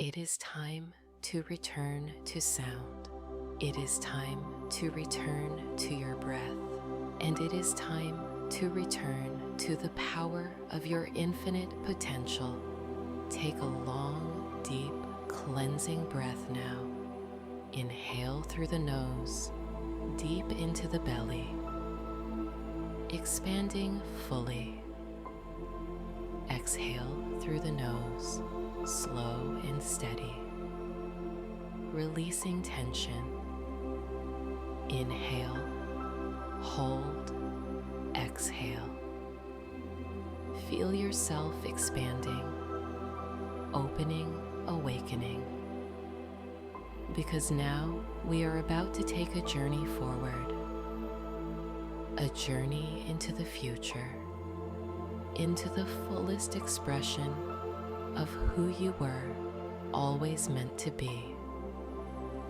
It is time to return to sound. It is time to return to your breath. And it is time to return to the power of your infinite potential. Take a long, deep, cleansing breath now. Inhale through the nose, deep into the belly, expanding fully. Exhale through the nose, slow and steady, releasing tension. Inhale, hold, exhale. Feel yourself expanding, opening, awakening. Because now we are about to take a journey forward, a journey into the future, into the fullest expression of who you were always meant to be.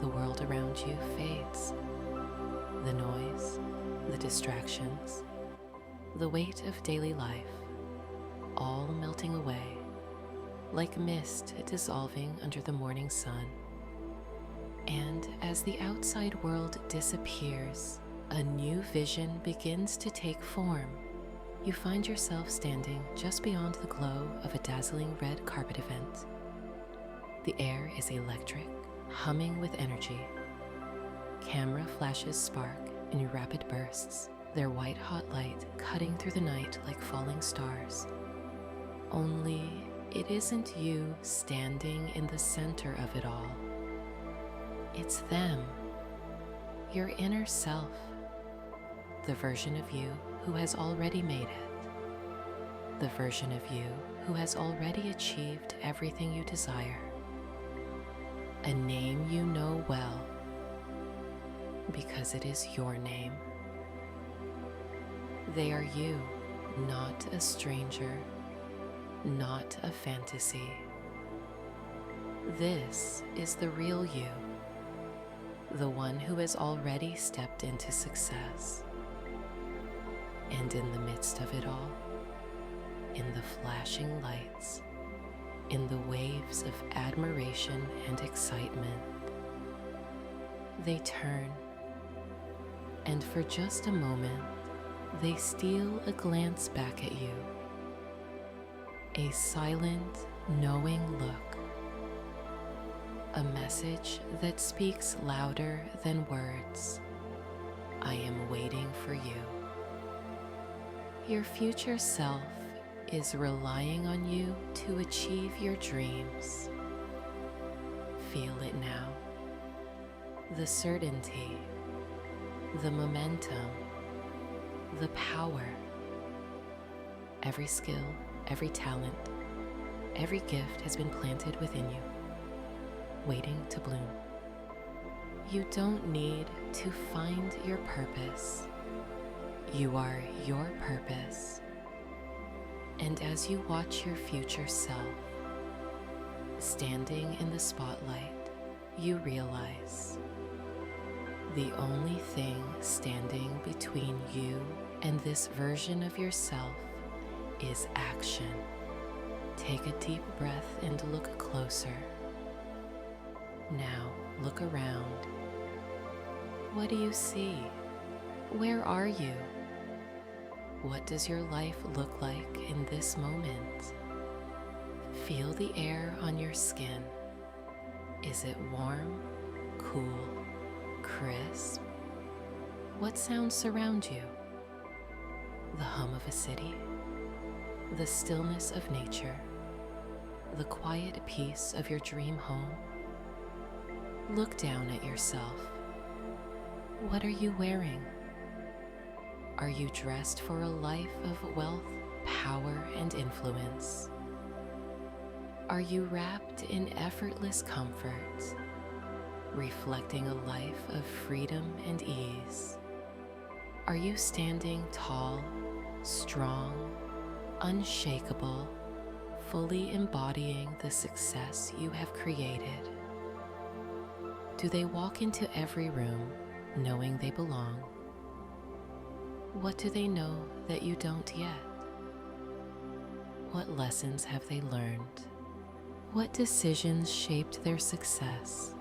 The world around you fades. The noise, the distractions, the weight of daily life, all melting away like mist dissolving under the morning sun. And as the outside world disappears, a new vision begins to take form. You find yourself standing just beyond the glow of a dazzling red carpet event. The air is electric, humming with energy. Camera flashes spark in rapid bursts, their white-hot light cutting through the night like falling stars. Only it isn't you standing in the center of it all. It's them, your inner self, the version of you who has already made it, the version of you who has already achieved everything you desire, a name you know well, because it is your name. They are you, not a stranger, not a fantasy. This is the real you, the one who has already stepped into success. And in the midst of it all, in the flashing lights, in the waves of admiration and excitement, they turn, and for just a moment, they steal a glance back at you. A silent, knowing look. A message that speaks louder than words. I am waiting for you. Your future self is relying on you to achieve your dreams. Feel it now. The certainty, the momentum, the power. Every skill, every talent, every gift has been planted within you, waiting to bloom. You don't need to find your purpose. You are your purpose. And as you watch your future self standing in the spotlight, you realize the only thing standing between you and this version of yourself is action. Take a deep breath and look closer. Now look around. What do you see? Where are you? What does your life look like in this moment? Feel the air on your skin. Is it warm, cool, crisp? What sounds surround you? The hum of a city, the stillness of nature, the quiet peace of your dream home. Look down at yourself. What are you wearing? Are you dressed for a life of wealth, power, and influence? Are you wrapped in effortless comfort, reflecting a life of freedom and ease? Are you standing tall, strong, unshakable, fully embodying the success you have created? Do they walk into every room knowing they belong? What do they know that you don't yet? What lessons have they learned? What decisions shaped their success?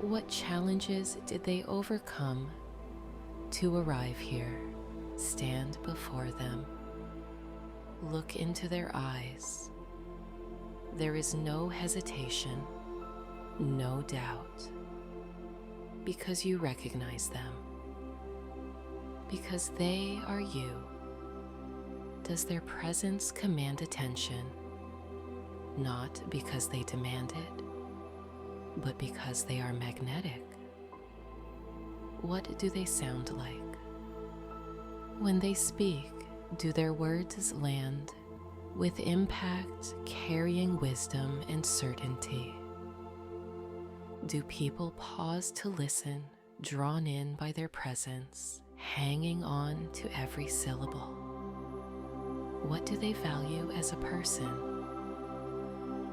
What challenges did they overcome to arrive here? Stand before them. Look into their eyes. There is no hesitation, no doubt, because you recognize them. Because they are you. Does their presence command attention? Not because they demand it, but because they are magnetic. What do they sound like? When they speak, do their words land with impact, carrying wisdom and certainty? Do people pause to listen, drawn in by their presence, hanging on to every syllable? What do they value as a person?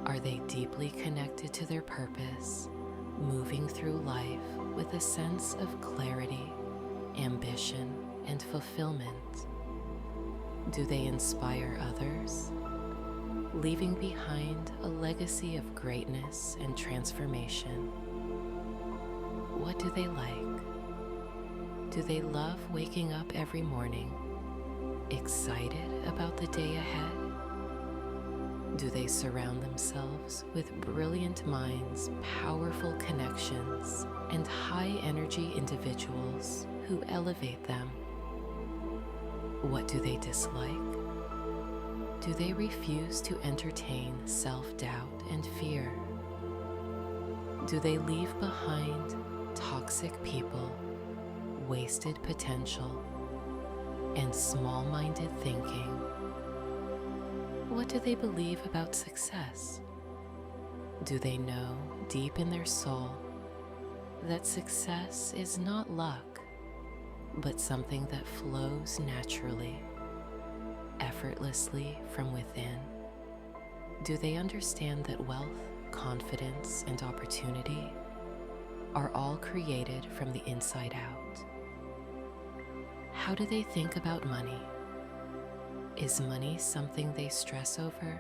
Are they deeply connected to their purpose, moving through life with a sense of clarity, ambition, and fulfillment? Do they inspire others, leaving behind a legacy of greatness and transformation? What do they like? Do they love waking up every morning, excited about the day ahead? Do they surround themselves with brilliant minds, powerful connections, and high-energy individuals who elevate them? What do they dislike? Do they refuse to entertain self-doubt and fear? Do they leave behind toxic people, wasted potential, and small-minded thinking? What do they believe about success? Do they know deep in their soul that success is not luck, but something that flows naturally, effortlessly from within? Do they understand that wealth, confidence, and opportunity are all created from the inside out? How do they think about money? Is money something they stress over?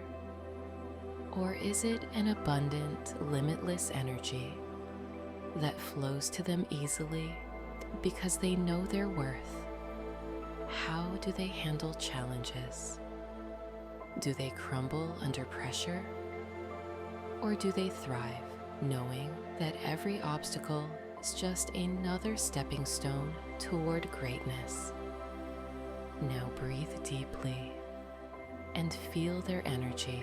Or is it an abundant, limitless energy that flows to them easily because they know their worth? How do they handle challenges? Do they crumble under pressure? Or do they thrive, knowing that every obstacle is just another stepping stone toward greatness? Now breathe deeply and feel their energy.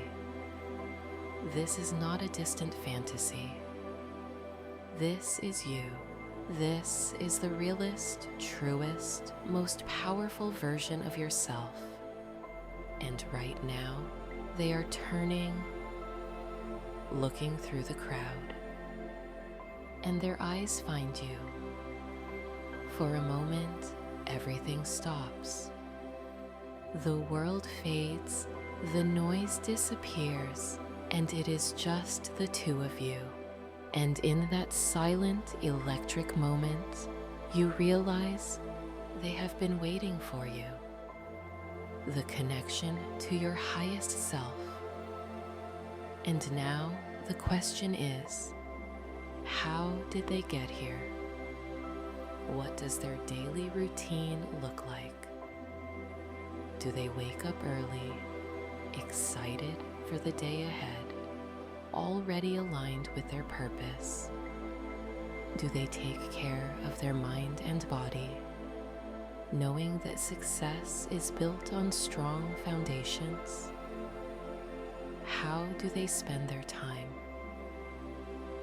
This is not a distant fantasy. This is you. This is the realest, truest, most powerful version of yourself. And right now, they are turning, looking through the crowd, and their eyes find you. For a moment, everything stops. The world fades, the noise disappears, and it is just the two of you. And in that silent, electric moment, you realize they have been waiting for you. The connection to your highest self. And now the question is, how did they get here? What does their daily routine look like? Do they wake up early, excited for the day ahead, already aligned with their purpose? Do they take care of their mind and body, knowing that success is built on strong foundations? How do they spend their time?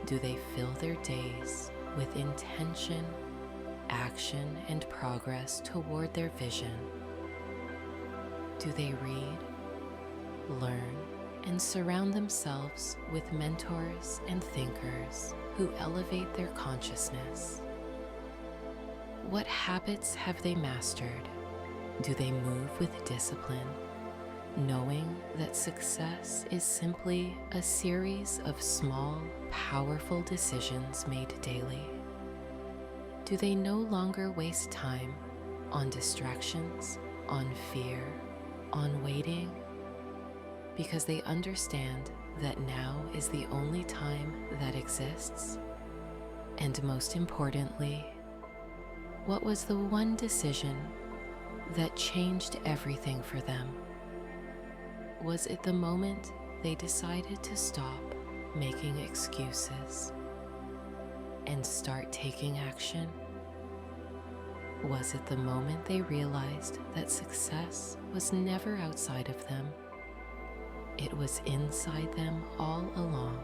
Do they fill their days with intention, action, and progress toward their vision? Do they read, learn, and surround themselves with mentors and thinkers who elevate their consciousness? What habits have they mastered? Do they move with discipline, knowing that success is simply a series of small, powerful decisions made daily? Do they no longer waste time on distractions, on fear, on waiting? Because they understand that now is the only time that exists? And most importantly, what was the one decision that changed everything for them? Was it the moment they decided to stop making excuses and start taking action? Was it the moment they realized that success was never outside of them? It was inside them all along.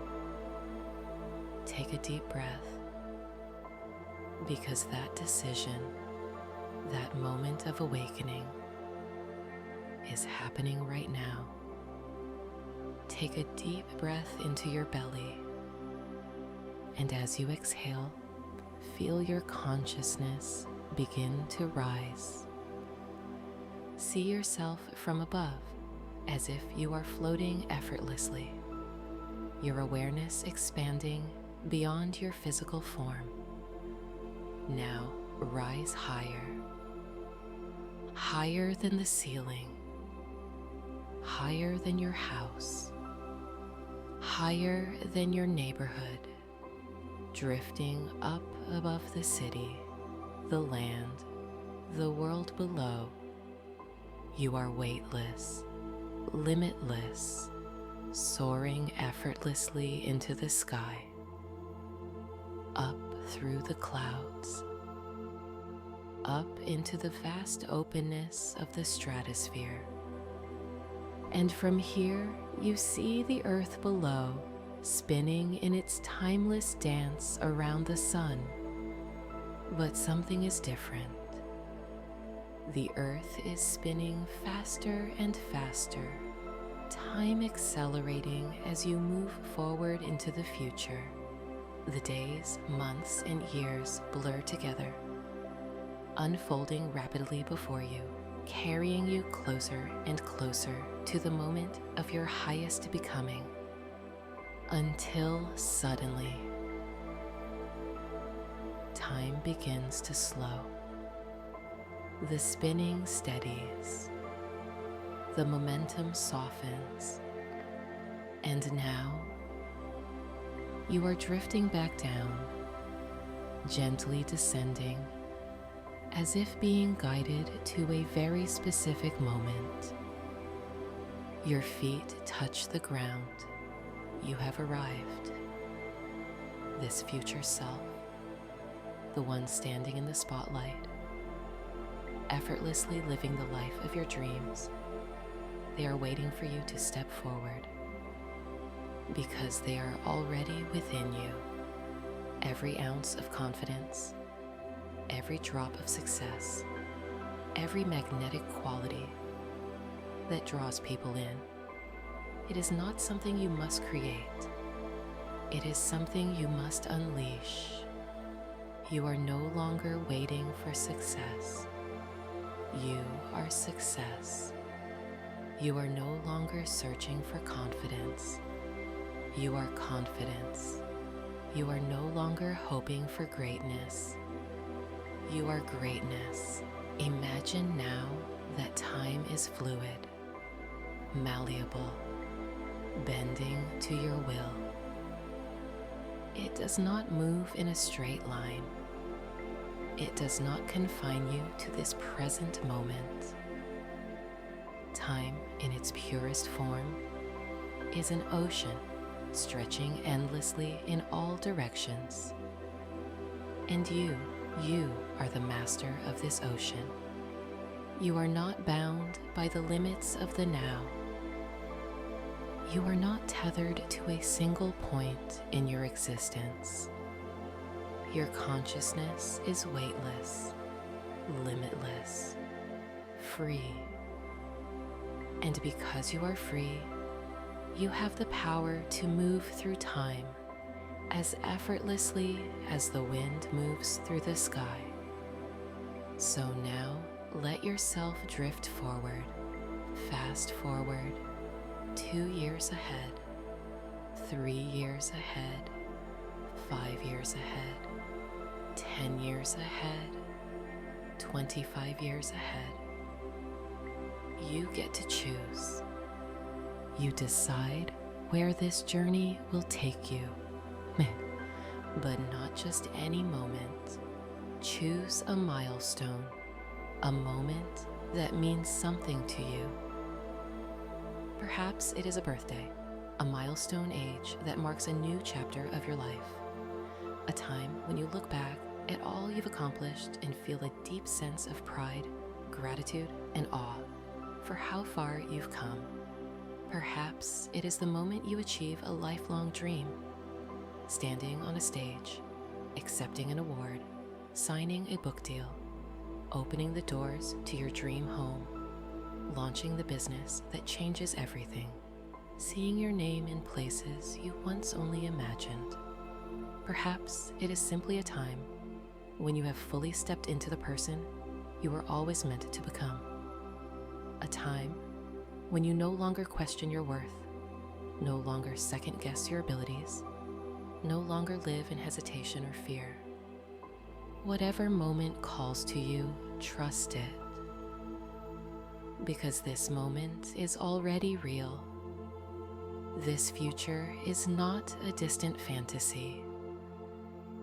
Take a deep breath, because that decision, that moment of awakening, is happening right now. Take a deep breath into your belly, and as you exhale, feel your consciousness begin to rise. See yourself from above, as if you are floating effortlessly, your awareness expanding beyond your physical form. Now rise higher, higher than the ceiling, higher than your house, higher than your neighborhood, drifting up above the city, the land, the world below. You are weightless, limitless, soaring effortlessly into the sky, up through the clouds, up into the vast openness of the stratosphere. And from here, you see the earth below, spinning in its timeless dance around the sun. But something is different. The earth is spinning faster and faster, time accelerating as you move forward into the future. The days, months, and years blur together, unfolding rapidly before you, carrying you closer and closer to the moment of your highest becoming, until suddenly, time begins to slow. The spinning steadies, the momentum softens, and now you are drifting back down, gently descending, as if being guided to a very specific moment. Your feet touch the ground. You have arrived. This future self, the one standing in the spotlight, effortlessly living the life of your dreams, they are waiting for you to step forward, because they are already within you. Every ounce of confidence, every drop of success, every magnetic quality that draws people in. It is not something you must create. It is something you must unleash. You are no longer waiting for success. You are success. You are no longer searching for confidence. You are confidence. You are no longer hoping for greatness. You are greatness. Imagine now that time is fluid, malleable, bending to your will. It does not move in a straight line. It does not confine you to this present moment. Time, in its purest form, is an ocean stretching endlessly in all directions. And you are the master of this ocean. You are not bound by the limits of the now. You are not tethered to a single point in your existence. Your consciousness is weightless, limitless, free. And because you are free, you have the power to move through time as effortlessly as the wind moves through the sky. So now let yourself drift forward, fast forward, 2 years ahead, 3 years ahead, 5 years ahead, 10 years ahead, 25 years ahead. You get to choose. You decide where this journey will take you. But not just any moment. Choose a milestone, a moment that means something to you. Perhaps it is a birthday, a milestone age that marks a new chapter of your life, a time when you look back at all you've accomplished and feel a deep sense of pride, gratitude, and awe for how far you've come. Perhaps it is the moment you achieve a lifelong dream, standing on a stage, accepting an award, signing a book deal, opening the doors to your dream home, launching the business that changes everything, seeing your name in places you once only imagined. Perhaps it is simply a time when you have fully stepped into the person you were always meant to become. A time when you no longer question your worth, no longer second guess your abilities, no longer live in hesitation or fear. Whatever moment calls to you, trust it. Because this moment is already real. This future is not a distant fantasy.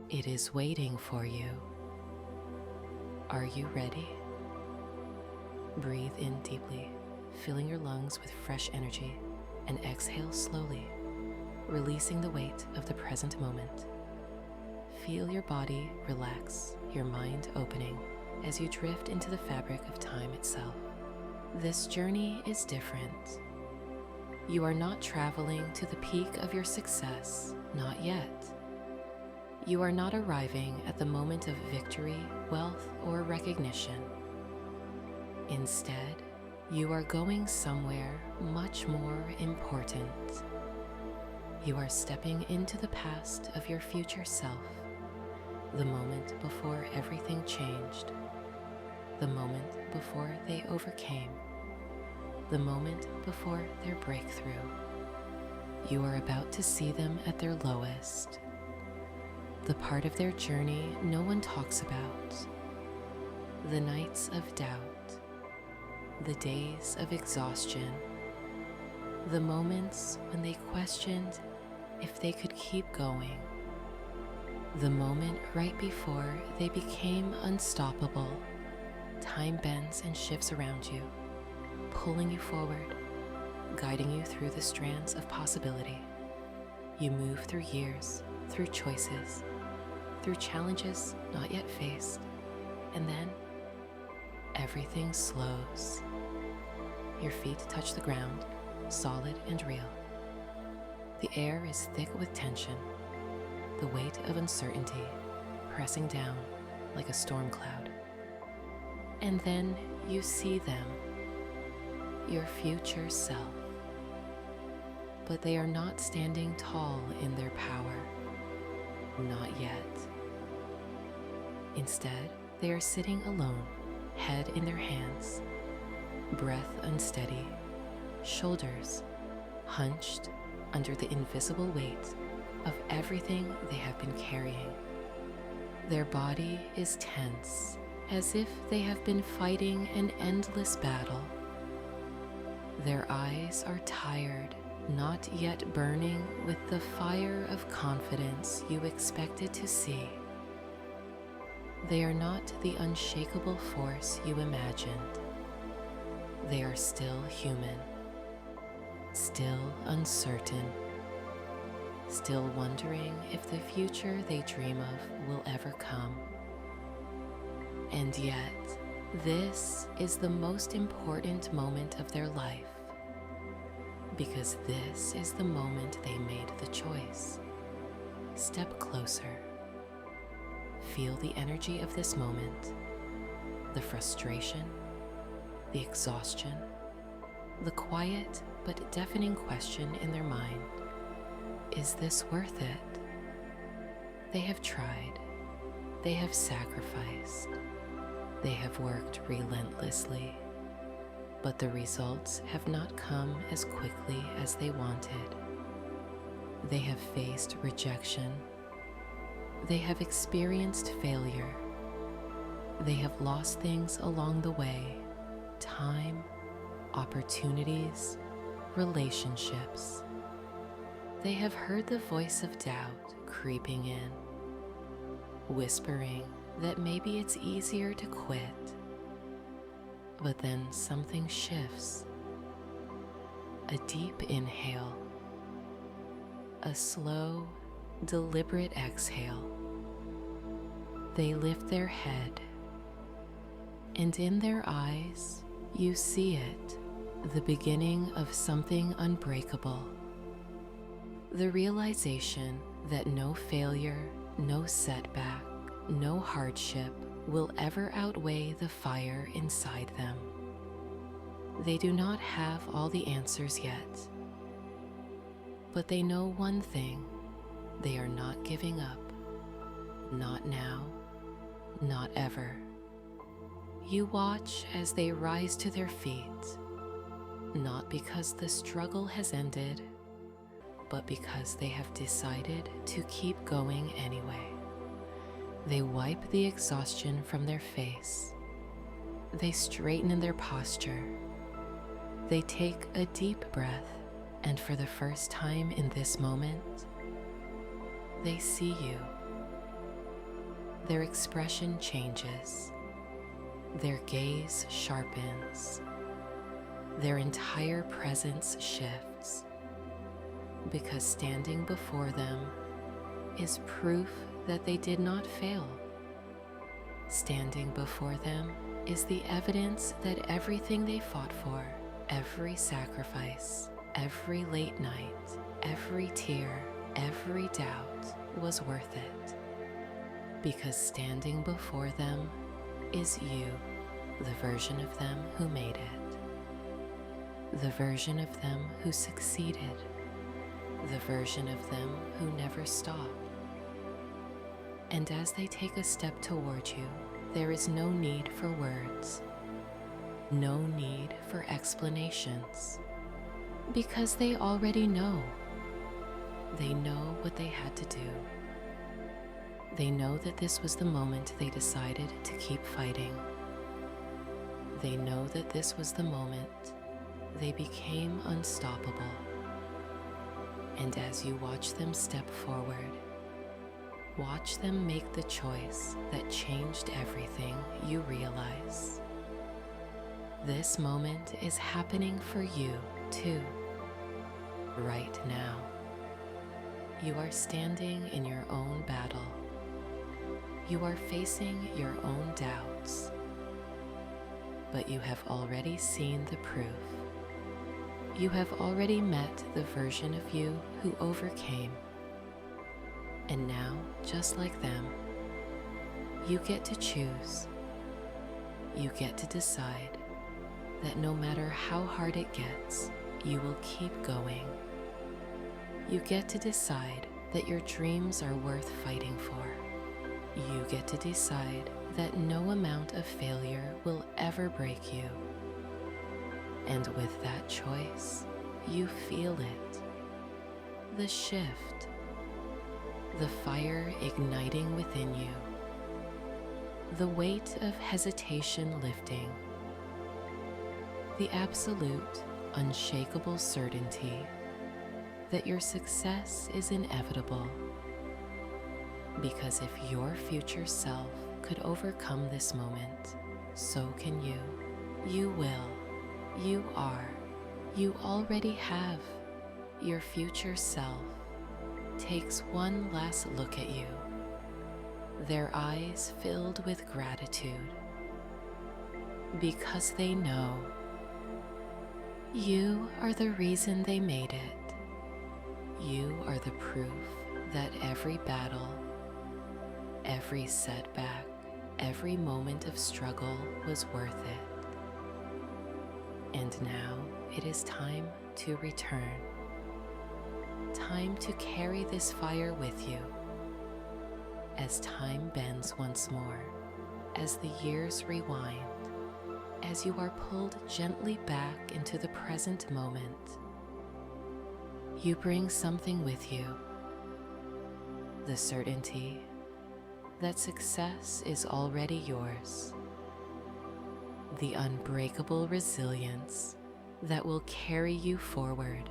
It is waiting for you. Are you ready? Breathe in deeply, filling your lungs with fresh energy, and exhale slowly, releasing the weight of the present moment. Feel your body relax, your mind opening as you drift into the fabric of time itself. This journey is different. You are not traveling to the peak of your success, not yet. You are not arriving at the moment of victory, wealth, or recognition. Instead, you are going somewhere much more important. You are stepping into the past of your future self, the moment before everything changed, the moment before they overcame, the moment before their breakthrough. You are about to see them at their lowest, the part of their journey no one talks about, the nights of doubt, the days of exhaustion, the moments when they questioned if they could keep going, the moment right before they became unstoppable. Time bends and shifts around you, pulling you forward, guiding you through the strands of possibility. You move through years, through choices, through challenges not yet faced, and then everything slows. Your feet touch the ground, solid and real. The air is thick with tension, the weight of uncertainty pressing down like a storm cloud. And then you see them, your future self. But they are not standing tall in their power, not yet. Instead, they are sitting alone, head in their hands, breath unsteady, shoulders hunched under the invisible weight of everything they have been carrying. Their body is tense, as if they have been fighting an endless battle. Their eyes are tired, not yet burning with the fire of confidence you expected to see. They are not the unshakable force you imagined. They are still human, still uncertain, still wondering if the future they dream of will ever come. And yet, this is the most important moment of their life, because this is the moment they made the choice. Step closer. Feel the energy of this moment, the frustration, the exhaustion, the quiet but deafening question in their mind. Is this worth it? They have tried. They have sacrificed. They have worked relentlessly, but the results have not come as quickly as they wanted. They have faced rejection. They have experienced failure. They have lost things along the way: time, opportunities, relationships. they have heard the voice of doubt creeping in, whispering that maybe it's easier to quit. But then something shifts. A deep inhale, a slow, deliberate exhale. They lift their head, and in their eyes, you see it, the beginning of something unbreakable. The realization that no failure, no setback, no hardship will ever outweigh the fire inside them. They do not have all the answers yet, but they know one thing: they are not giving up. Not now, not ever. You watch as they rise to their feet, not because the struggle has ended, but because they have decided to keep going anyway. They wipe the exhaustion from their face. They straighten in their posture. They take a deep breath, and for the first time in this moment, they see you. Their expression changes. Their gaze sharpens. Their entire presence shifts, because standing before them is proof that they did not fail. Standing before them is the evidence that everything they fought for, every sacrifice, every late night, every tear, every doubt was worth it. Because standing before them is you, the version of them who made it, the version of them who succeeded, the version of them who never stopped. And as they take a step toward you, there is no need for words, no need for explanations, because they already know. They know what they had to do. They know that this was the moment they decided to keep fighting. They know that this was the moment they became unstoppable. And as you watch them step forward, watch them make the choice that changed everything, you realize this moment is happening for you too, right now. You are standing in your own battle. You are facing your own doubts, but you have already seen the proof. You have already met the version of you who overcame. And now, just like them, you get to choose. You get to decide that no matter how hard it gets, you will keep going. You get to decide that your dreams are worth fighting for. You get to decide that no amount of failure will ever break you. And with that choice, you feel it. The shift. The fire igniting within you. The weight of hesitation lifting. The absolute, unshakable certainty that your success is inevitable. Because if your future self could overcome this moment, so can you. You will. You are. You already have. Your future self takes one last look at you, their eyes filled with gratitude, because they know you are the reason they made it. You are the proof that every battle, every setback, every moment of struggle was worth it. And now it is time to return. Time to carry this fire with you. As time bends once more, as the years rewind, as you are pulled gently back into the present moment, you bring something with you. The certainty that success is already yours. The unbreakable resilience that will carry you forward.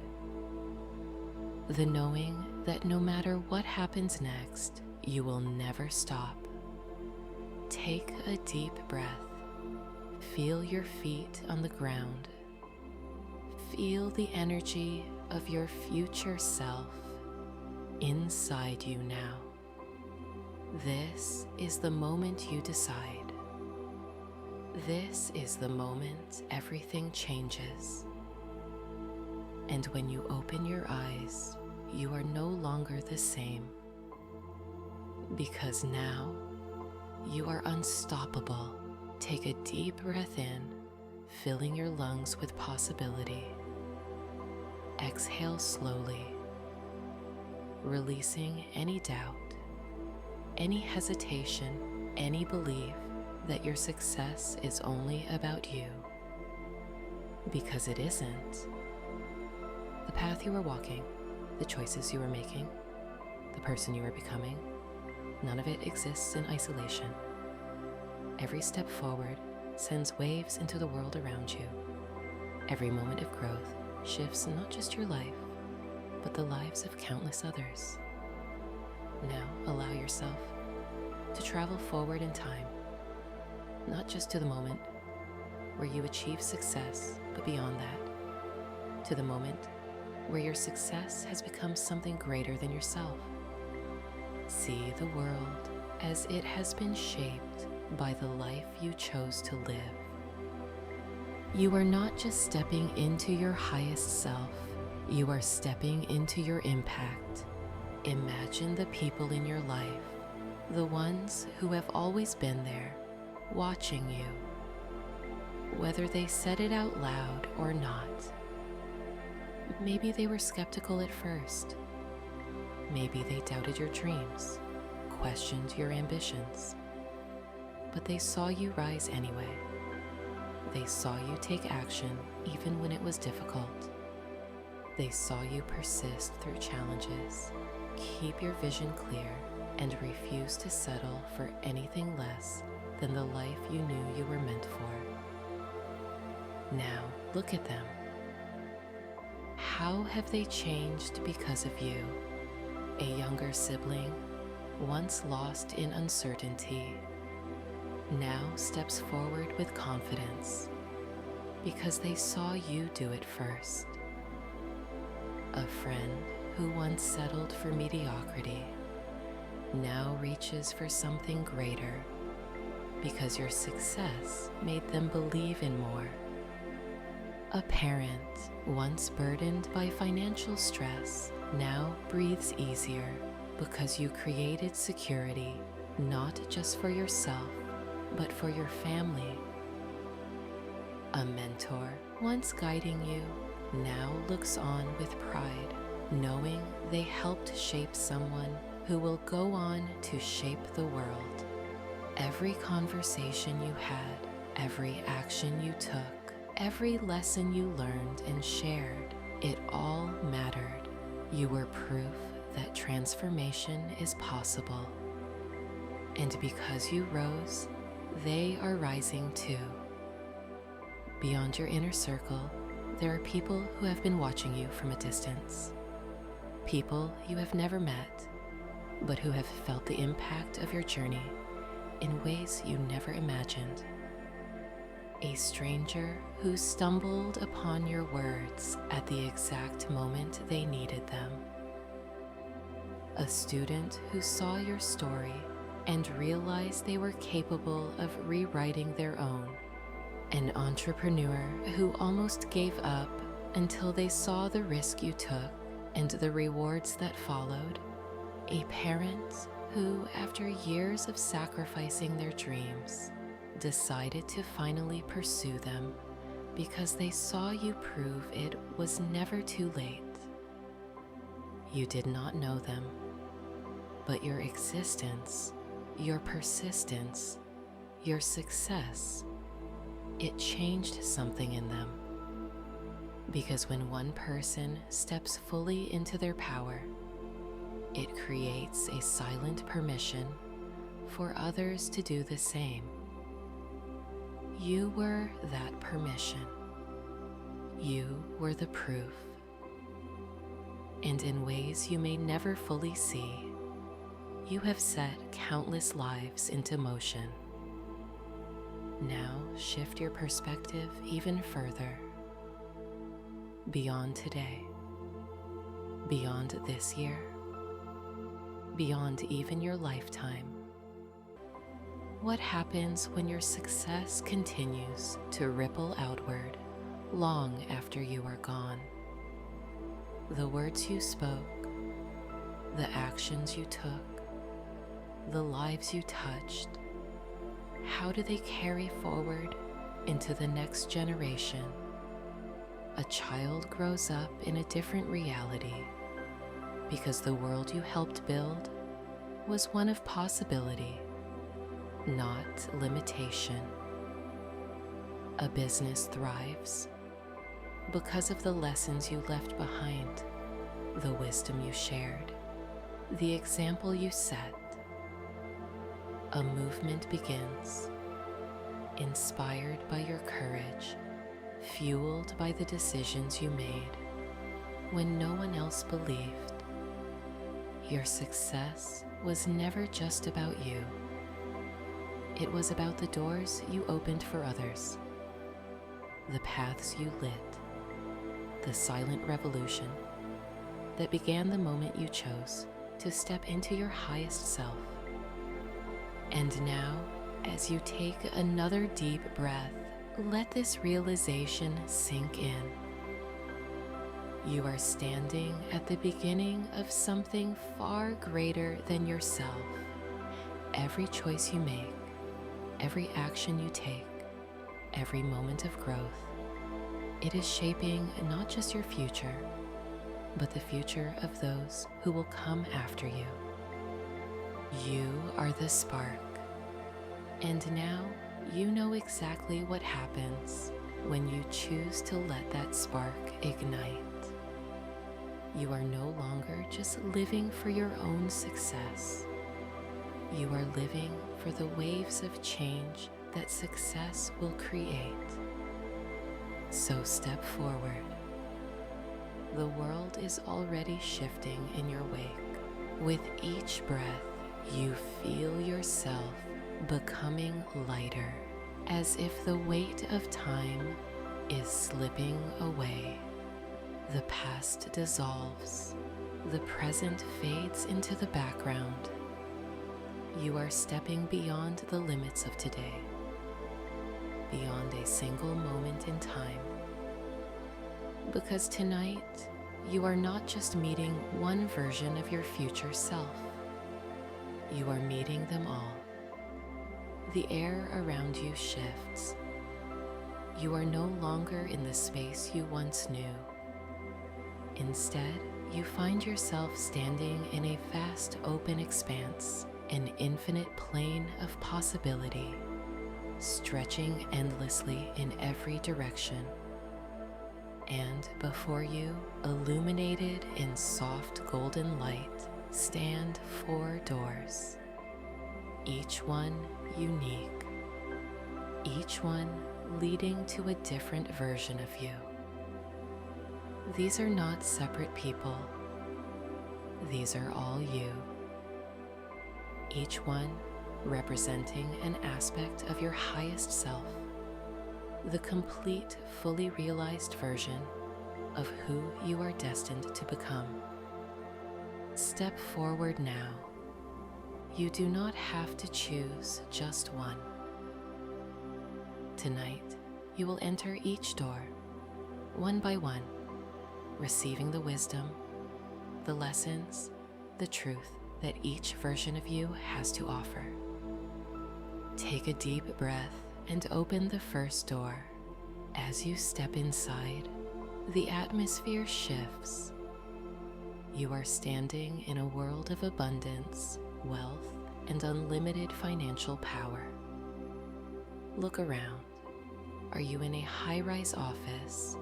The knowing that no matter what happens next, you will never stop. Take a deep breath. Feel your feet on the ground. Feel the energy of your future self inside you now. This is the moment you decide. This is the moment everything changes. And when you open your eyes, you are no longer the same. Because now, you are unstoppable. Take a deep breath in, filling your lungs with possibility. Exhale slowly, releasing any doubt, any hesitation, any belief that your success is only about you. Because it isn't. The path you are walking, the choices you are making, the person you are becoming, none of it exists in isolation. Every step forward sends waves into the world around you. Every moment of growth shifts not just your life, but the lives of countless others. Now allow yourself to travel forward in time, not just to the moment where you achieve success, but beyond that, to the moment where your success has become something greater than yourself. See the world as it has been shaped by the life you chose to live. You are not just stepping into your highest self, you are stepping into your impact. Imagine the people in your life, the ones who have always been there, watching you, whether they said it out loud or not. Maybe they were skeptical at first. Maybe they doubted your dreams, questioned your ambitions. But they saw you rise anyway. They saw you take action even when it was difficult. They saw you persist through challenges, keep your vision clear, and refuse to settle for anything less than the life you knew you were meant for. Now, look at them. How have they changed because of you? A younger sibling, once lost in uncertainty, now steps forward with confidence because they saw you do it first. A friend who once settled for mediocrity now reaches for something greater because your success made them believe in more. A parent once burdened by financial stress now breathes easier because you created security not just for yourself, but for your family. A mentor once guiding you now looks on with pride, knowing they helped shape someone who will go on to shape the world. Every conversation you had, every action you took, every lesson you learned and shared, it all mattered. You were proof that transformation is possible. And because you rose, they are rising too. Beyond your inner circle, there are people who have been watching you from a distance. People you have never met, but who have felt the impact of your journey in ways you never imagined. A stranger who stumbled upon your words at the exact moment they needed them. A student who saw your story and realized they were capable of rewriting their own. An entrepreneur who almost gave up until they saw the risk you took and the rewards that followed. A parent who, after years of sacrificing their dreams, decided to finally pursue them because they saw you prove it was never too late. You did not know them, but your existence, your persistence, your success, it changed something in them. Because when one person steps fully into their power, it creates a silent permission for others to do the same. You were that permission. You were the proof. and in ways you may never fully see, you have set countless lives into motion. Now shift your perspective even further, beyond today, beyond this year, beyond even your lifetime. What happens when your success continues to ripple outward long after you are gone? The words you spoke, the actions you took, the lives you touched, how do they carry forward into the next generation? A child grows up in a different reality because the world you helped build was one of possibility, not limitation. A business thrives because of the lessons you left behind, the wisdom you shared, the example you set. A movement begins, inspired by your courage, fueled by the decisions you made when no one else believed. Your success was never just about you. It was about the doors you opened for others, the paths you lit, the silent revolution that began the moment you chose to step into your highest self. And now, as you take another deep breath, let this realization sink in. You are standing at the beginning of something far greater than yourself. Every choice you make, every action you take, every moment of growth, it is shaping not just your future, but the future of those who will come after you. You are the spark, and now you know exactly what happens when you choose to let that spark ignite. You are no longer just living for your own success. You are living for the waves of change that success will create. So step forward. The world is already shifting in your wake. With each breath, you feel yourself becoming lighter, as if the weight of time is slipping away. The past dissolves. The present fades into the background. You are stepping beyond the limits of today, beyond a single moment in time. Because tonight, you are not just meeting one version of your future self. You are meeting them all. The air around you shifts. You are no longer in the space you once knew. Instead, you find yourself standing in a vast open expanse, an infinite plane of possibility, stretching endlessly in every direction. And before you, illuminated in soft golden light, stand 4 doors, each one unique, each one leading to a different version of you. These are not separate people. These are all you, each one representing an aspect of your highest self, the complete, fully realized version of who you are destined to become. Step forward now. You do not have to choose just one. Tonight, you will enter each door, one by one, receiving the wisdom, the lessons, the truth that each version of you has to offer. Take a deep breath and open the first door. As you step inside, the atmosphere shifts. You are standing in a world of abundance, wealth, and unlimited financial power. Look around. Are you in a high-rise office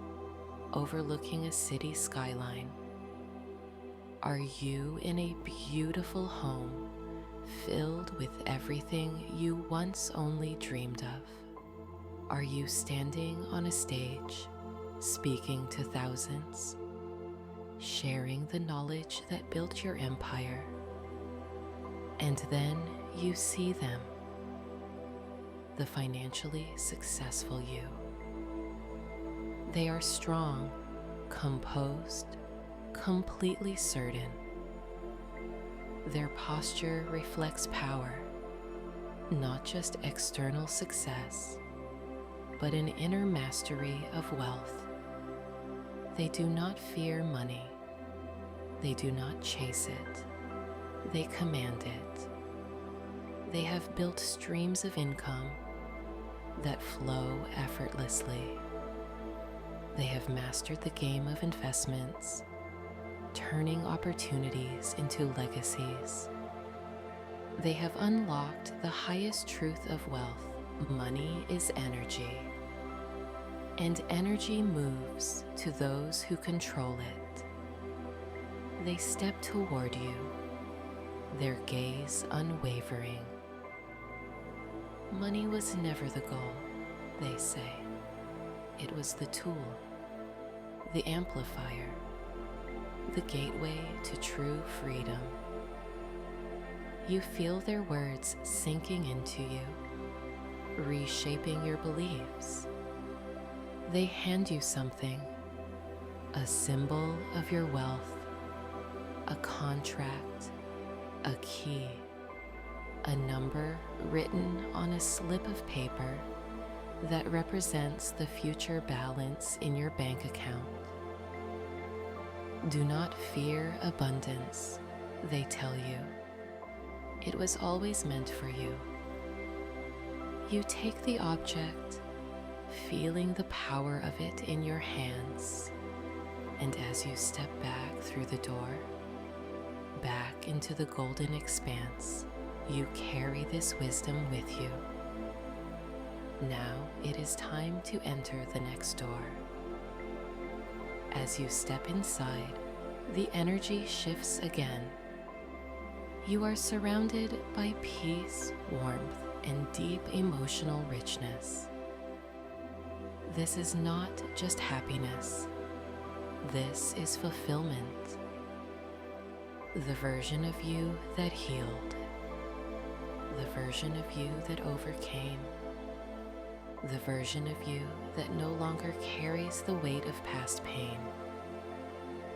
overlooking a city skyline? Are you in a beautiful home filled with everything you once only dreamed of? Are you standing on a stage, speaking to thousands? sharing the knowledge that built your empire. And then you see them, the financially successful you. They are strong, composed, completely certain. Their posture reflects power, not just external success, but an inner mastery of wealth. They do not fear money. They do not chase it. They command it. They have built streams of income that flow effortlessly. They have mastered the game of investments, turning opportunities into legacies. They have unlocked the highest truth of wealth. Money is energy, and energy moves to those who control it. They step toward you, their gaze unwavering. Money was never the goal, they say. It was the tool, the amplifier, the gateway to true freedom. You feel their words sinking into you, reshaping your beliefs. They hand you something, a symbol of your wealth, a contract, a key, a number written on a slip of paper that represents the future balance in your bank account. Do not fear abundance, they tell you. It was always meant for you. You take the object, feeling the power of it in your hands, and as you step back through the door, back into the golden expanse, you carry this wisdom with you. Now it is time to enter the next door. As you step inside, the energy shifts again. You are surrounded by peace, warmth, and deep emotional richness. This is not just happiness. This is fulfillment. The version of you that healed. The version of you that overcame. The version of you that no longer carries the weight of past pain.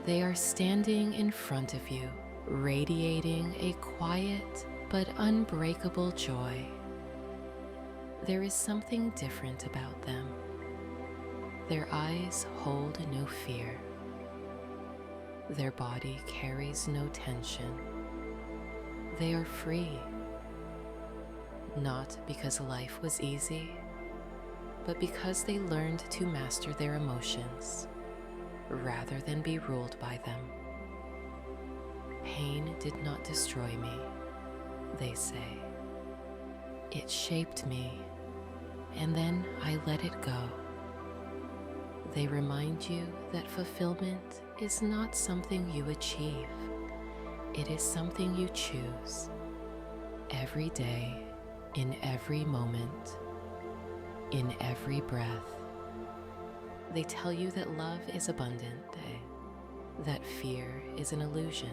They are standing in front of you, radiating a quiet but unbreakable joy. There is something different about them. Their eyes hold no fear. Their body carries no tension. They are free, not because life was easy, but because they learned to master their emotions rather than be ruled by them. Pain did not destroy me, they say. It shaped me, and then I let it go. They remind you that fulfillment is not something you achieve. It is something you choose every day, in every moment, in every breath. They tell you that love is abundant, that fear is an illusion,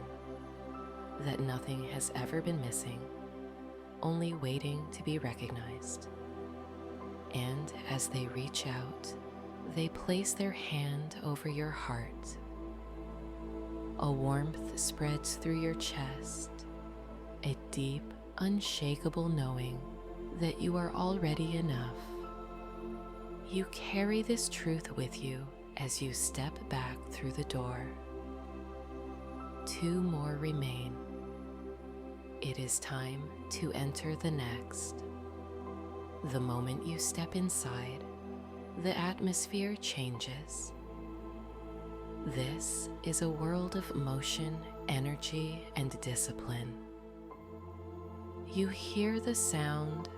that nothing has ever been missing, only waiting to be recognized. And as they reach out, they place their hand over your heart. A warmth spreads through your chest, a deep, unshakable knowing that you are already enough. You carry this truth with you as you step back through the door. 2 more remain. It is time to enter the next. The moment you step inside, the atmosphere changes. This is a world of motion, energy, and discipline. You hear the sound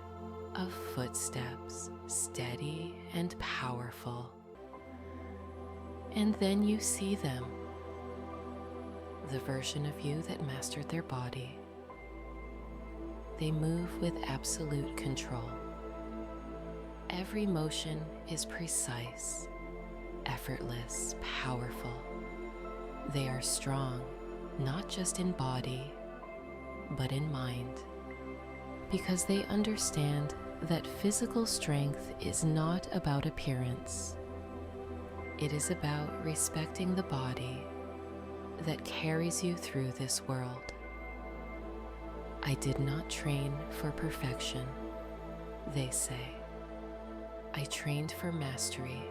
of footsteps, steady and powerful. And then you see them, the version of you that mastered their body. They move with absolute control. Every motion is precise, effortless, powerful. They are strong, not just in body, but in mind, because they understand that physical strength is not about appearance. It is about respecting the body that carries you through this world. I did not train for perfection, they say. I trained for mastery,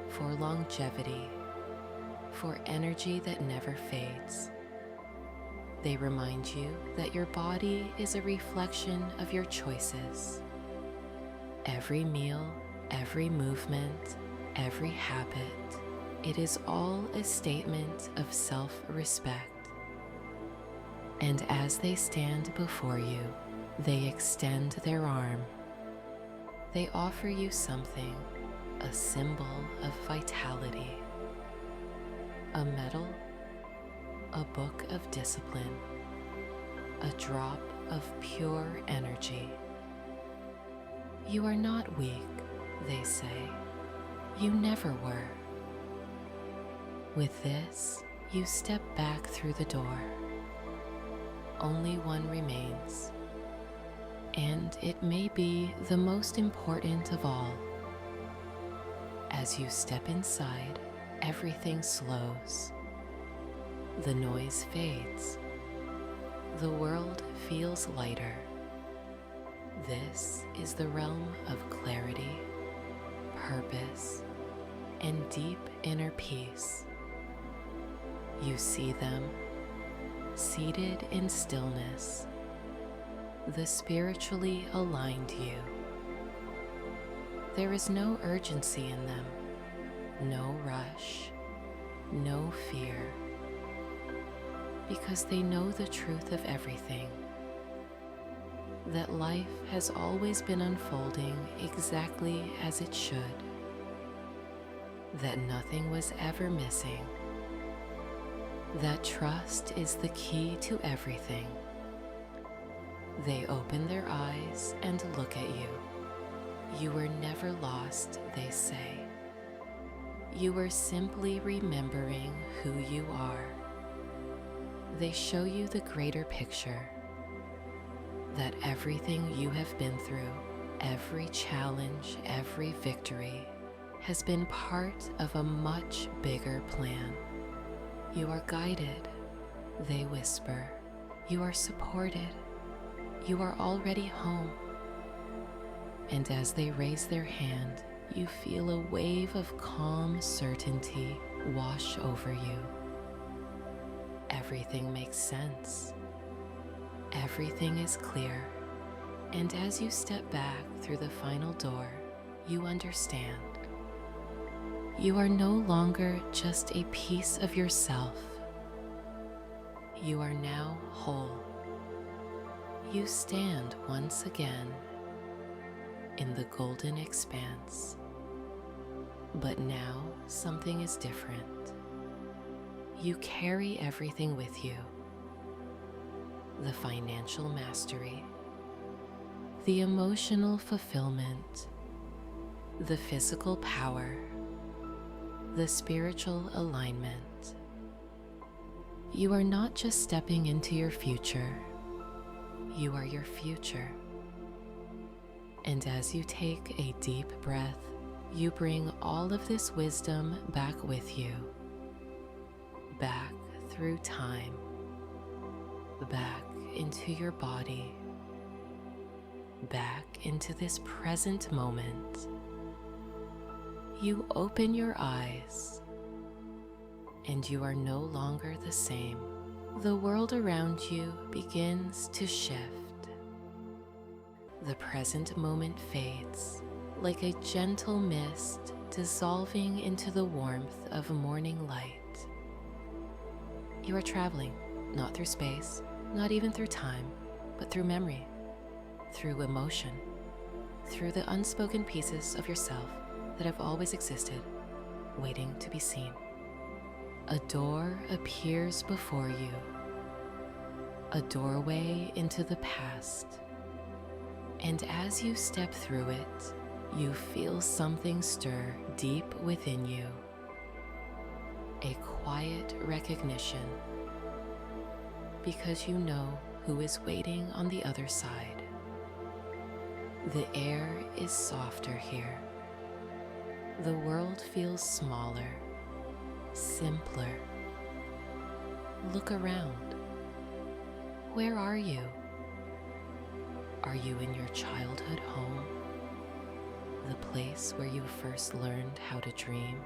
for longevity, for energy that never fades. They remind you that your body is a reflection of your choices. Every meal, every movement, every habit, it is all a statement of self-respect. And as they stand before you, they extend their arm. They offer you something, a symbol of vitality. A medal, a book of discipline, a drop of pure energy. You are not weak, they say. You never were. With this, you step back through the door. Only one remains, and it may be the most important of all. As you step inside, everything slows. The noise fades. The world feels lighter. This is the realm of clarity, purpose, and deep inner peace. You see them, seated in stillness, the spiritually aligned you. There is no urgency in them, no rush, no fear, because they know the truth of everything, that life has always been unfolding exactly as it should, that nothing was ever missing, that trust is the key to everything. They open their eyes and look at you. You were never lost, they say. You were simply remembering who you are. They show you the greater picture, that everything you have been through, every challenge, every victory, has been part of a much bigger plan. You are guided, they whisper. You are supported. You are already home. And as they raise their hand, you feel a wave of calm certainty wash over you. Everything makes sense. Everything is clear. And as you step back through the final door, you understand. You are no longer just a piece of yourself. You are now whole. You stand once again in the golden expanse. But now something is different. You carry everything with you. The financial mastery, the emotional fulfillment, the physical power, the spiritual alignment. You are not just stepping into your future, you are your future. And as you take a deep breath, you bring all of this wisdom back with you, back through time, back into your body, back into this present moment. You open your eyes, and you are no longer the same. The world around you begins to shift. The present moment fades like a gentle mist dissolving into the warmth of morning light. You are traveling, not through space, not even through time, but through memory, through emotion, through the unspoken pieces of yourself that have always existed, waiting to be seen. A door appears before you, a doorway into the past. And as you step through it, you feel something stir deep within you. a quiet recognition, because you know who is waiting on the other side. The air is softer here. The world feels smaller, simpler. Look around. Where are you? Are you in your childhood home? The place where you first learned how to dream?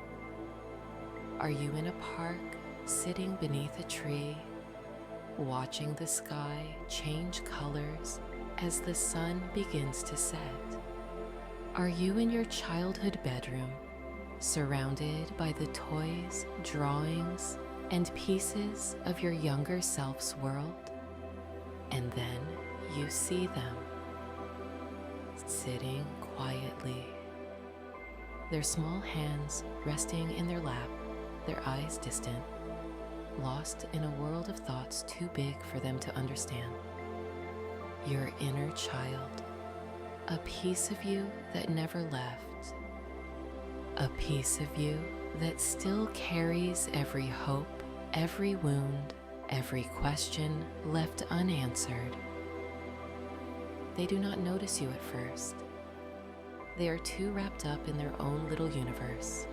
Are you in a park, sitting beneath a tree, watching the sky change colors as the sun begins to set? Are you in your childhood bedroom, surrounded by the toys, drawings, and pieces of your younger self's world? And then you see them, sitting quietly, their small hands resting in their lap, their eyes distant, lost in a world of thoughts too big for them to understand. Your inner child, a piece of you that never left, a piece of you that still carries every hope, every wound, every question left unanswered. They do not notice you at first. They are too wrapped up in their own little universe.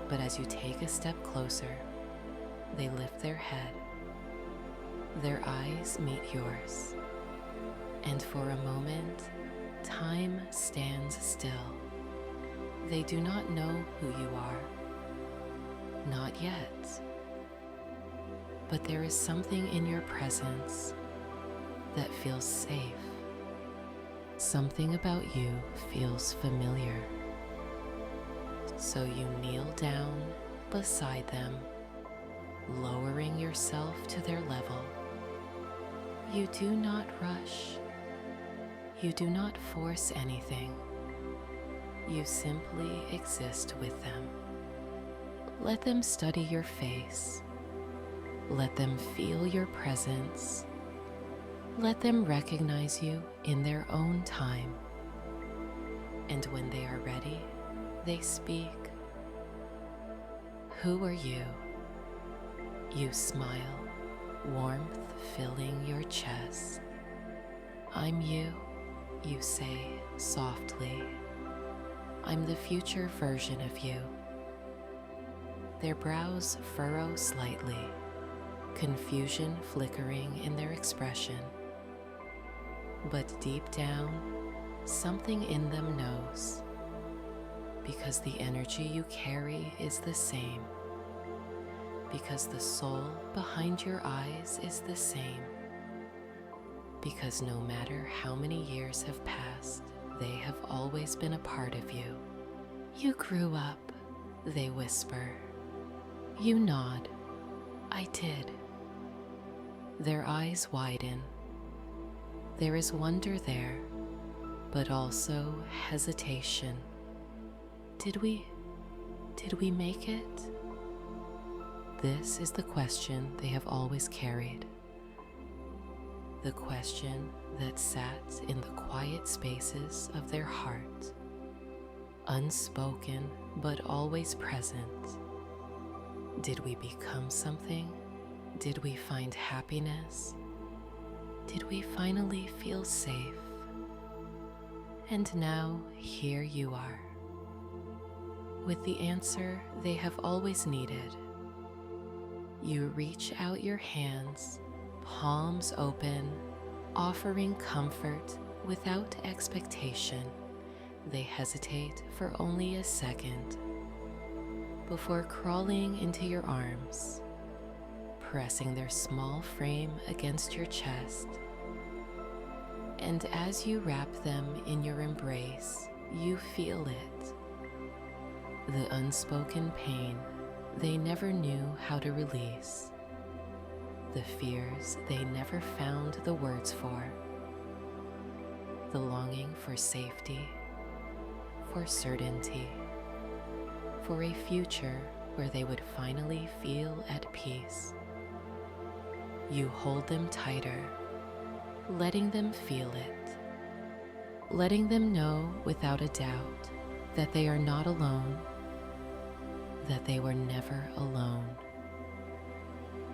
But as you take a step closer, they lift their head. Their eyes meet yours. And for a moment, time stands still. They do not know who you are. Not yet. But there is something in your presence that feels safe. Something about you feels familiar. So you kneel down beside them, lowering yourself to their level. You do not rush. You do not force anything. You simply exist with them. Let them study your face. Let them feel your presence. Let them recognize you in their own time. And when they are ready, they speak. Who are you? You smile, warmth filling your chest. I'm you, you say softly. I'm the future version of you. Their brows furrow slightly, confusion flickering in their expression. But deep down, something in them knows, because the energy you carry is the same, because the soul behind your eyes is the same, because no matter how many years have passed, they have always been a part of you. You grew up, they whisper. You nod. I did. Their eyes widen. There is wonder there, but also hesitation. Did we make it? This is the question they have always carried. The question that sat in the quiet spaces of their heart, unspoken but always present. Did we become something? Did we find happiness? Did we finally feel safe? And now here you are, with the answer they have always needed. You reach out your hands, palms open, offering comfort without expectation. They hesitate for only a second before crawling into your arms, pressing their small frame against your chest. And as you wrap them in your embrace, you feel it. The unspoken pain they never knew how to release. The fears they never found the words for. The longing for safety, for certainty, for a future where they would finally feel at peace. You hold them tighter, letting them feel it, letting them know without a doubt that they are not alone. that they were never alone.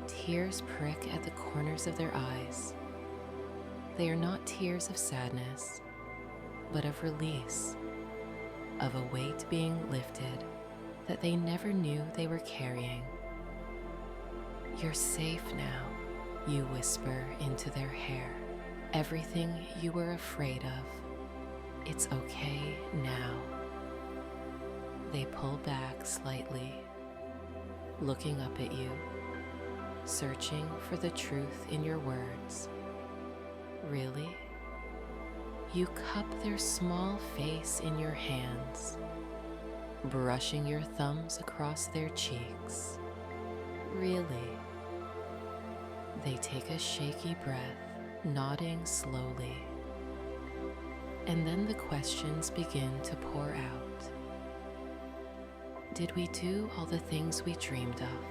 Tears prick at the corners of their eyes. They are not tears of sadness, but of release, of a weight being lifted that they never knew they were carrying. "You're safe now," you whisper into their hair. "Everything you were afraid of, it's okay now." They pull back slightly, looking up at you, searching for the truth in your words. "Really?" You cup their small face in your hands, brushing your thumbs across their cheeks. "Really?" They take a shaky breath, nodding slowly. And then the questions begin to pour out. Did we do all the things we dreamed of?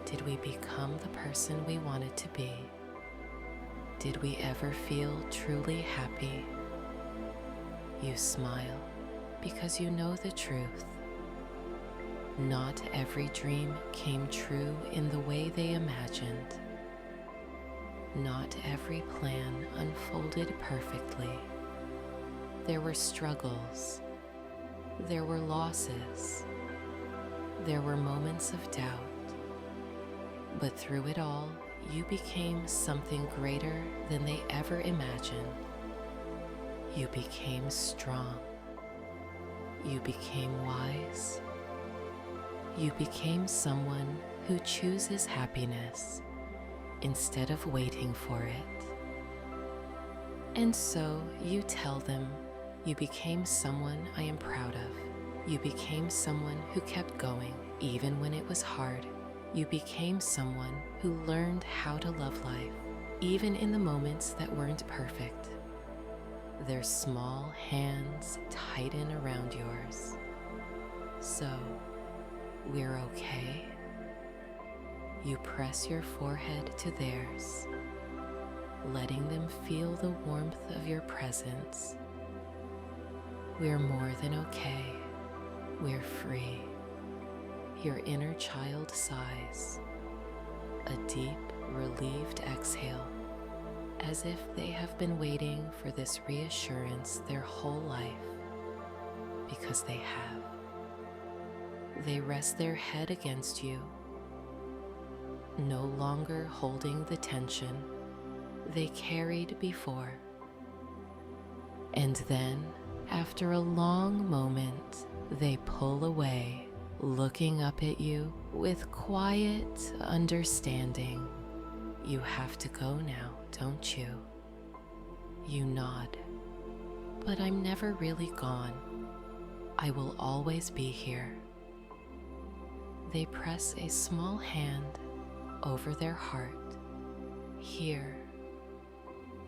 Did we become the person we wanted to be? Did we ever feel truly happy? You smile because you know the truth. Not every dream came true in the way they imagined. Not every plan unfolded perfectly. There were struggles. There were losses. There were moments of doubt. But through it all, you became something greater than they ever imagined. You became strong. You became wise. You became someone who chooses happiness instead of waiting for it. And so you tell them, "You became someone I am proud of. You became someone who kept going even when it was hard. You became someone who learned how to love life, even in the moments that weren't perfect." Their small hands tighten around yours. "So, we're okay?" You press your forehead to theirs, letting them feel the warmth of your presence. "We're more than okay. We're free." Your inner child sighs, a deep, relieved exhale, as if they have been waiting for this reassurance their whole life, because they have. They rest their head against you, no longer holding the tension they carried before. And then, after a long moment, they pull away, looking up at you with quiet understanding. "You have to go now, don't you?" You nod. "But I'm never really gone. I will always be here." They press a small hand over their heart. "Here."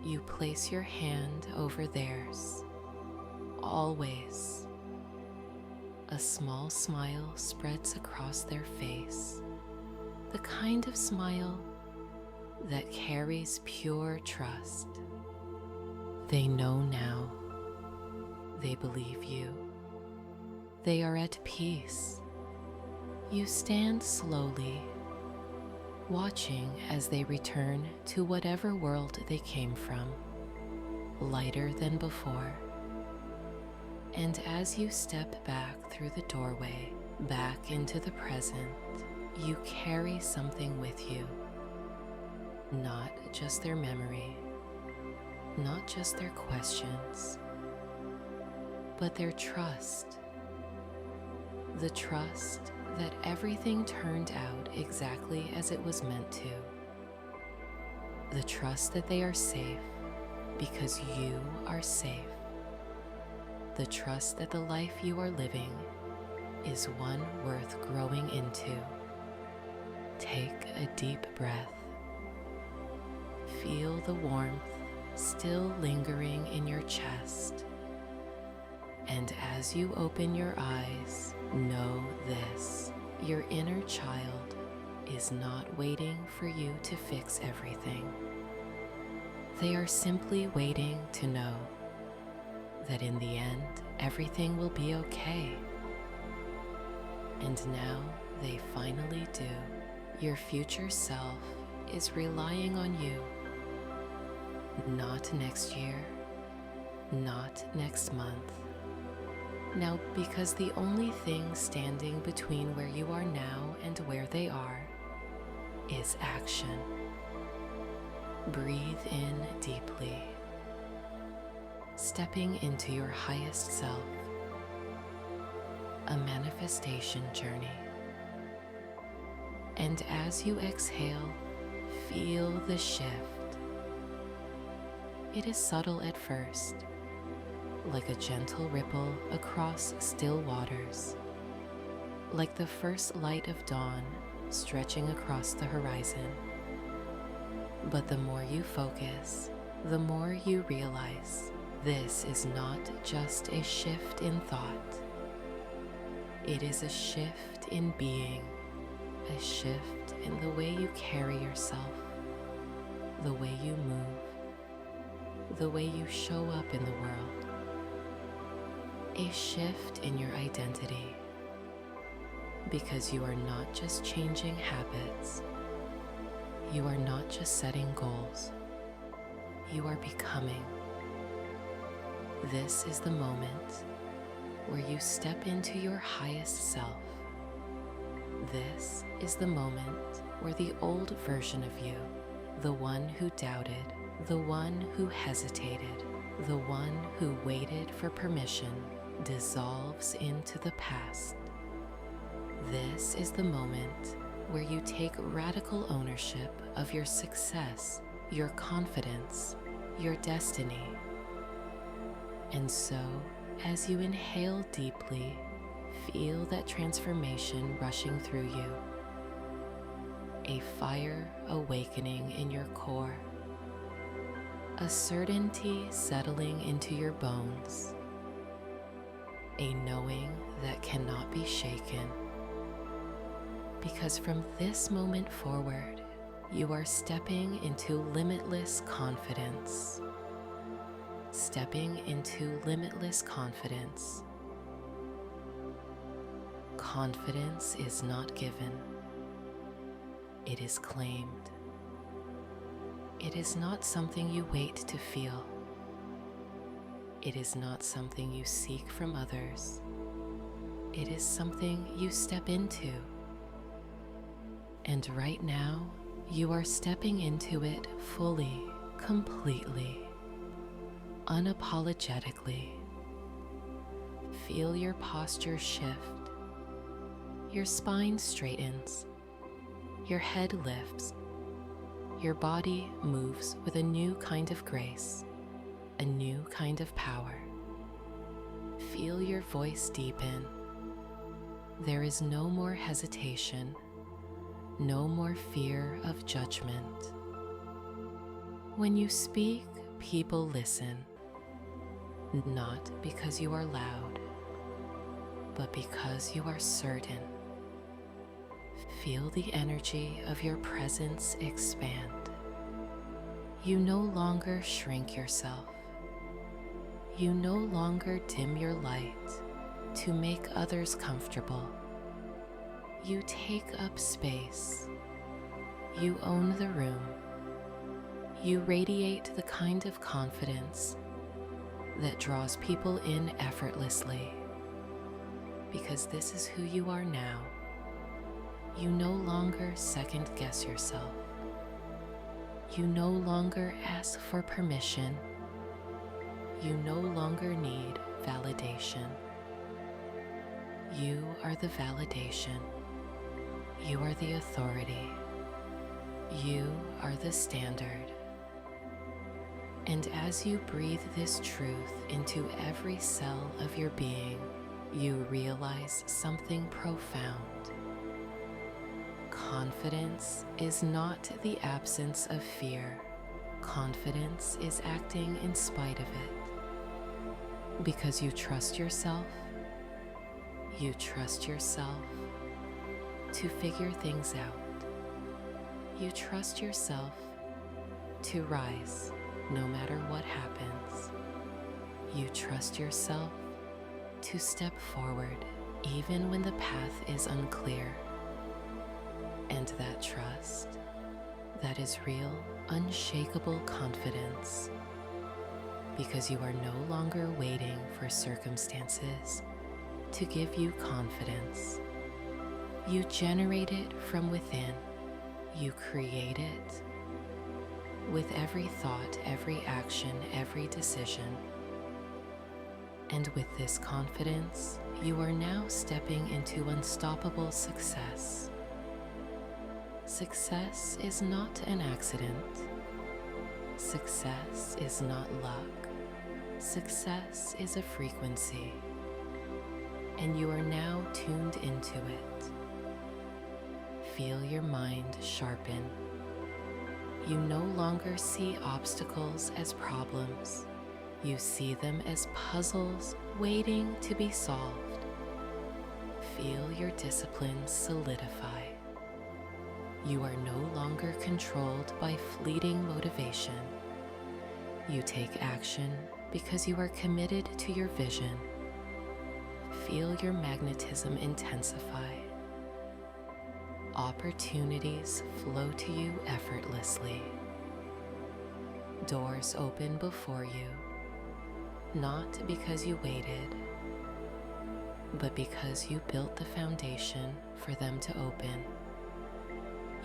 You place your hand over theirs. "Always." A small smile spreads across their face, the kind of smile that carries pure trust. They know now. They believe you. They are at peace. You stand slowly, watching as they return to whatever world they came from, lighter than before. And as you step back through the doorway, back into the present, you carry something with you. Not just their memory, not just their questions, but their trust. The trust that everything turned out exactly as it was meant to. The trust that they are safe because you are safe. The trust that the life you are living is one worth growing into. Take a deep breath. Feel the warmth still lingering in your chest. And as you open your eyes, know this: your inner child is not waiting for you to fix everything. They are simply waiting to know that in the end, everything will be okay. And now they finally do. Your future self is relying on you. Not next year, not next month. Now, because the only thing standing between where you are now and where they are is action. Breathe in deeply, stepping into your highest self, a manifestation journey. And as you exhale, feel the shift. It is subtle at first, like a gentle ripple across still waters, like the first light of dawn stretching across the horizon. But the more you focus, the more you realize this is not just a shift in thought. It is a shift in being, a shift in the way you carry yourself, the way you move, the way you show up in the world. A shift in your identity, because you are not just changing habits, you are not just setting goals, you are becoming. This is the moment where you step into your highest self. This is the moment where the old version of you, the one who doubted, the one who hesitated, the one who waited for permission, dissolves into the past. This is the moment where you take radical ownership of your success, your confidence, your destiny. And so, as you inhale deeply, feel that transformation rushing through you. A fire awakening in your core. A certainty settling into your bones. A knowing that cannot be shaken. Because from this moment forward, you are stepping into limitless confidence. Stepping into limitless confidence. Confidence is not given. It is claimed. It is not something you wait to feel. It is not something you seek from others. It is something you step into. And right now, you are stepping into it fully, completely, unapologetically. Feel your posture shift. Your spine straightens. Your head lifts. Your body moves with a new kind of grace, a new kind of power. Feel your voice deepen. There is no more hesitation, no more fear of judgment. When you speak, people listen, not because you are loud, but because you are certain. Feel the energy of your presence expand. You no longer shrink yourself. You no longer dim your light to make others comfortable. You take up space. You own the room. You radiate the kind of confidence that draws people in effortlessly. Because this is who you are now. You no longer second guess yourself. You no longer ask for permission. You no longer need validation. You are the validation. You are the authority. You are the standard. And as you breathe this truth into every cell of your being, you realize something profound. Confidence is not the absence of fear. Confidence is acting in spite of it. Because you trust yourself to figure things out. You trust yourself to rise no matter what happens. You trust yourself to step forward even when the path is unclear. And that trust, that is real, unshakable confidence, because you are no longer waiting for circumstances to give you confidence. You generate it from within. You create it with every thought, every action, every decision. And with this confidence, you are now stepping into unstoppable success. Success is not an accident. Success is not luck. Success is a frequency, and you are now tuned into it. Feel your mind sharpen. You no longer see obstacles as problems. You see them as puzzles waiting to be solved. Feel your discipline solidify. You are no longer controlled by fleeting motivation. You take action because you are committed to your vision. Feel your magnetism intensify. Opportunities flow to you effortlessly. Doors open before you, not because you waited, but because you built the foundation for them to open.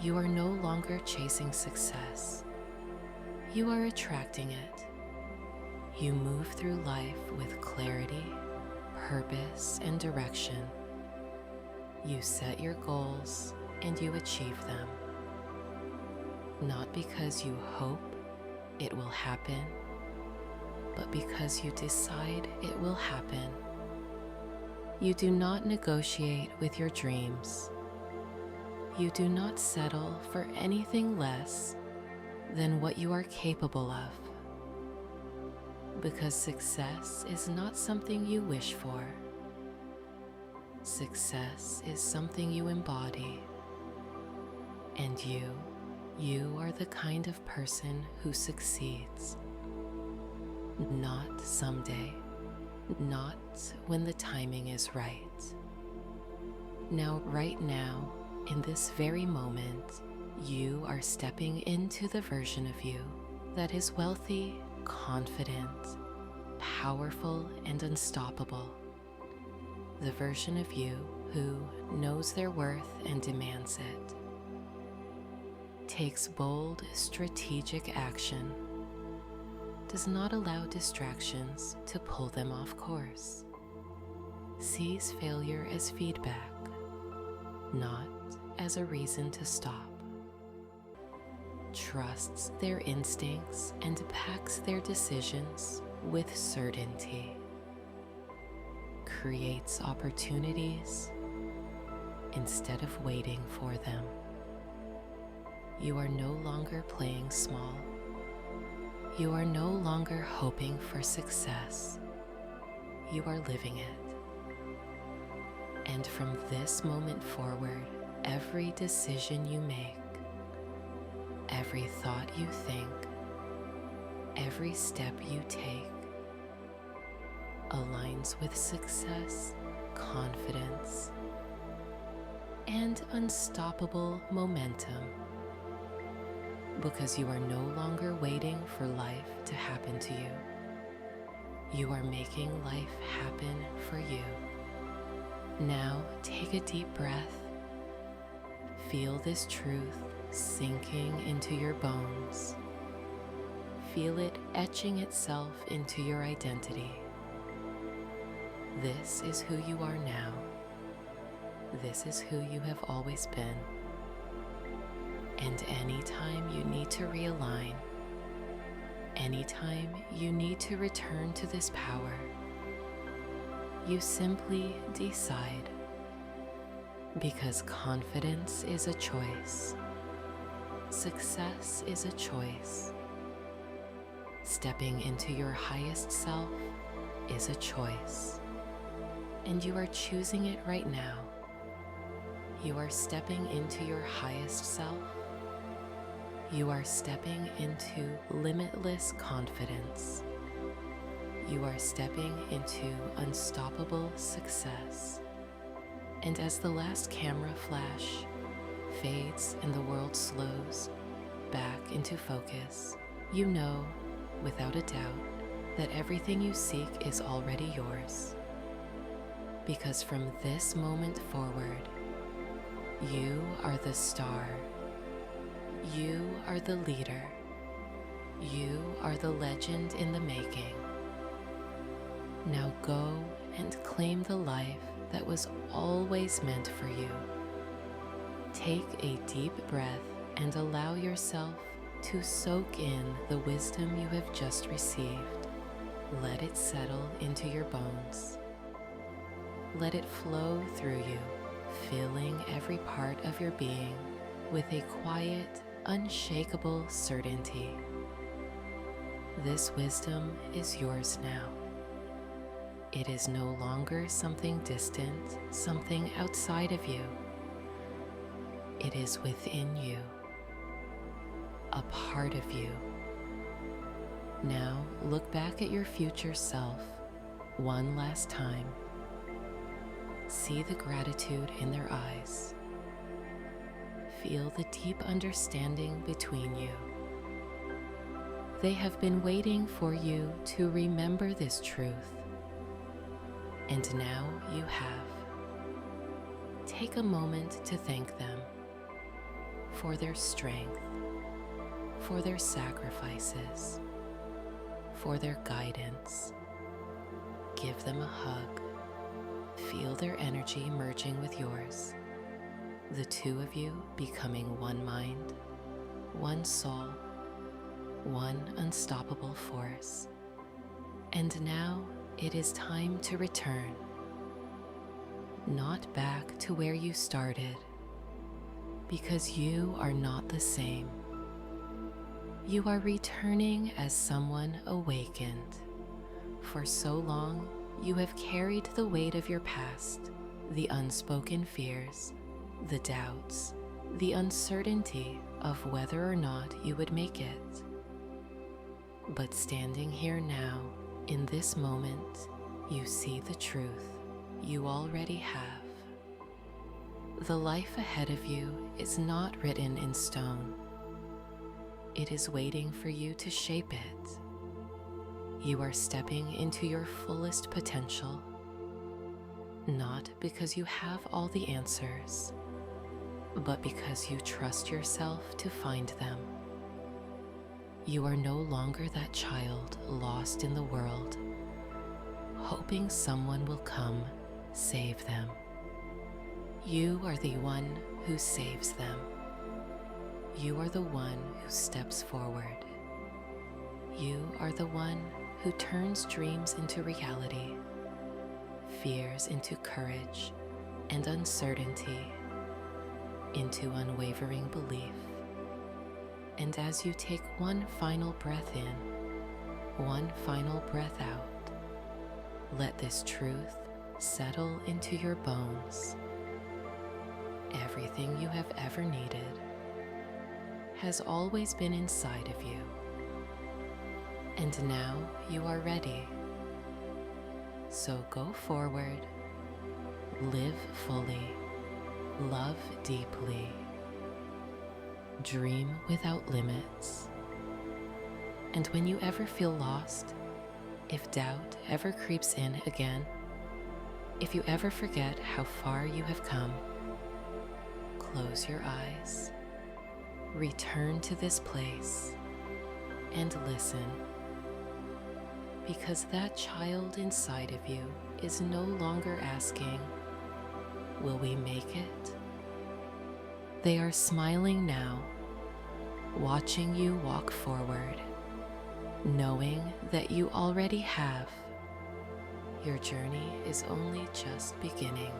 You are no longer chasing success. You are attracting it. You move through life with clarity, purpose, and direction. You set your goals and you achieve them. Not because you hope it will happen, but because you decide it will happen. You do not negotiate with your dreams. You do not settle for anything less than what you are capable of. Because success is not something you wish for. Success is something you embody. And you are the kind of person who succeeds. Not someday, not when the timing is right. Now, right now, in this very moment, you are stepping into the version of you that is wealthy, confident, powerful, and unstoppable. The version of you who knows their worth and demands it. Takes bold, strategic action. Does not allow distractions to pull them off course. Sees failure as feedback, not as a reason to stop. Trusts their instincts and backs their decisions with certainty. Creates opportunities instead of waiting for them. You are no longer playing small. You are no longer hoping for success. You are living it. And from this moment forward, every decision you make, every thought you think, every step you take aligns with success, confidence, and unstoppable momentum. Because you are no longer waiting for life to happen to you. You are making life happen for you. Now take a deep breath. Feel this truth sinking into your bones. Feel it etching itself into your identity. This is who you are now. This is who you have always been. And anytime you need to realign, anytime you need to return to this power, you simply decide. Because confidence is a choice. Success is a choice. Stepping into your highest self is a choice. And you are choosing it right now. You are stepping into your highest self. You are stepping into limitless confidence. You are stepping into unstoppable success. And as the last camera flash fades and the world slows back into focus, you know, without a doubt, that everything you seek is already yours. Because from this moment forward, you are the star. You are the leader. You are the legend in the making. Now go and claim the life that was always meant for you. Take a deep breath and allow yourself to soak in the wisdom you have just received. Let it settle into your bones. Let it flow through you, filling every part of your being with a quiet, unshakable certainty. This wisdom is yours now. It is no longer something distant, something outside of you. It is within you, a part of you. Now look back at your future self one last time. See the gratitude in their eyes. Feel the deep understanding between you. They have been waiting for you to remember this truth. And now you have. Take a moment to thank them for their strength, for their sacrifices, for their guidance. Give them a hug. Feel their energy merging with yours. The two of you becoming one mind, one soul, one unstoppable force. And now it is time to return, not back to where you started, because you are not the same. You are returning as someone awakened. For so long, you have carried the weight of your past, the unspoken fears, the doubts, the uncertainty of whether or not you would make it. But standing here now, in this moment, you see the truth you already have. The life ahead of you is not written in stone. It is waiting for you to shape it. You are stepping into your fullest potential, not because you have all the answers, but because you trust yourself to find them. You are no longer that child lost in the world, hoping someone will come save them. You are the one who saves them. You are the one who steps forward. You are the one who turns dreams into reality, fears into courage, and uncertainty into unwavering belief. And as you take one final breath in, one final breath out, let this truth settle into your bones. Everything you have ever needed has always been inside of you. And now you are ready. So go forward, live fully, love deeply, dream without limits. And when you ever feel lost, if doubt ever creeps in again, if you ever forget how far you have come, close your eyes, return to this place, and listen. Because that child inside of you is no longer asking, will we make it? They are smiling now, watching you walk forward, knowing that you already have. Your journey is only just beginning.